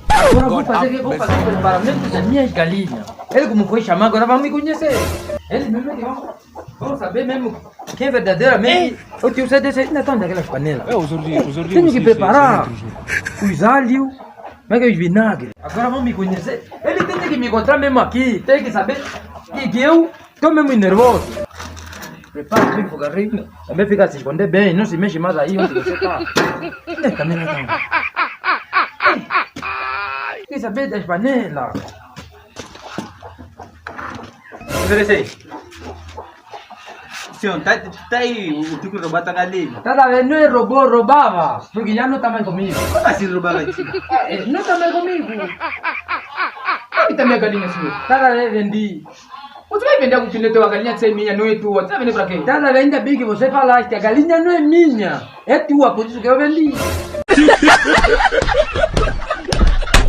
Agora vou fazer o preparamento das minhas galinhas. Ele como foi chamar, agora vão me conhecer. Ele mesmo que vão saber mesmo quem é verdadeiramente. Eu tenho certeza que ainda estão daquelas panelas. Tenho que preparar os alhos, como é que é os vinagres. Agora vão me conhecer. Ele tem que me encontrar mesmo aqui. Tem que saber que eu estou mesmo nervoso. Prepara bem o fogarinho. Também fica a se esconder bem. Não se mexe mais aí onde você está. Também não está. Quer saber das panelas? Oferece. Senhor, tá aí o tipo de roubado a galinha. Tá vendo? Não é robô, roubava. Porque já não está mais comigo. Como assim roubava aqui? Não está mais comigo. Onde está minha galinha, senhor? Tá vendo? Vendi. Você vai vender com o teu galinha de ser minha, não é tua. Você vai vender pra quê? Tá vendo? Ainda bem que você falaste. A galinha não é minha. É tua, por isso que eu vendi.